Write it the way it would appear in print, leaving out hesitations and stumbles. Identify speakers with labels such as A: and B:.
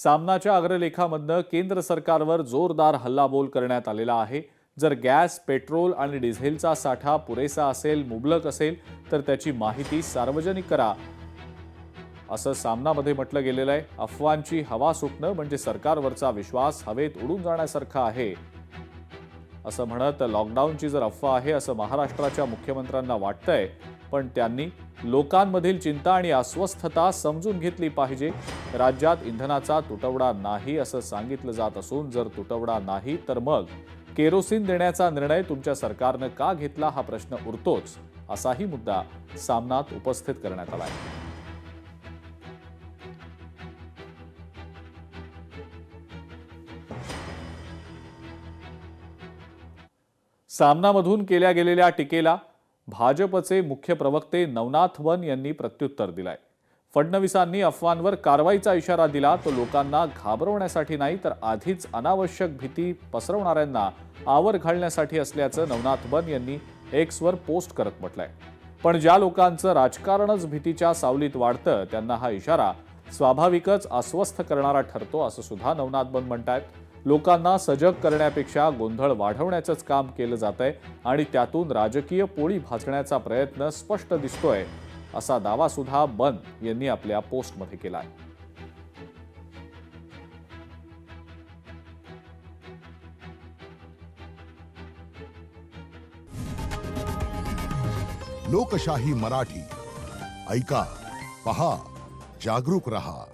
A: सामनाच्या अग्रलेखामधनं केंद्र सरकारवर जोरदार हल्लाबोल करण्यात आलेला आहे। जर गॅस, पेट्रोल आणि डिझेलचा साठा पुरेसा असेल, मुबलक असेल तर त्याची माहिती सार्वजनिक करा, असं सामनामध्ये म्हटलं गेलेलं आहे। अफवांची हवा सुटणं म्हणजे सरकारवरचा विश्वास हवेत उडून जाण्यासारखं आहे, असं म्हणत लॉकडाऊनची जर अफवा आहे असं महाराष्ट्राच्या मुख्यमंत्र्यांना वाटतंय, पण त्यांनी लोकांमधील चिंता आणि अस्वस्थता समजून घेतली पाहिजे। राज्यात इंधनाचा तुटवडा नाही असं सांगितलं जात असून जर तुटवडा नाही तर मग केरोसिन देण्याचा निर्णय तुमच्या सरकारनं का घेतला हा प्रश्न उरतोच, असाही मुद्दा सामनात उपस्थित करण्यात आला आहे। सामनामधून केल्या गेलेल्या टीकेला भाजपचे मुख्य प्रवक्ते नवनाथ वन यांनी प्रत्युत्तर दिलंय। फडणवीसांनी अफवांवर कारवाईचा इशारा दिला तो लोकांना घाबरवण्यासाठी नाही तर आधीच अनावश्यक भीती पसरवणाऱ्यांना आवर घालण्यासाठी असल्याचं नवनाथ वन यांनी एक्सवर पोस्ट करत म्हटलंय। पण ज्या लोकांचं राजकारणच भीतीच्या सावलीत वाढतं त्यांना हा इशारा स्वाभाविकच अस्वस्थ करणारा ठरतो, असं सुद्धा नवनाथ वन म्हणतायत। लोकांना सजग करण्यापेक्षा गोंधळ वाढवण्याचंच काम केलं जातंय आणि त्यातून राजकीय पोळी भाजण्याचा प्रयत्न स्पष्ट दिसतोय, असा दावा सुद्धा बन यांनी आपल्या पोस्टमध्ये केलाय।
B: लोकशाही मराठी ऐका, पहा, जागरूक रहा।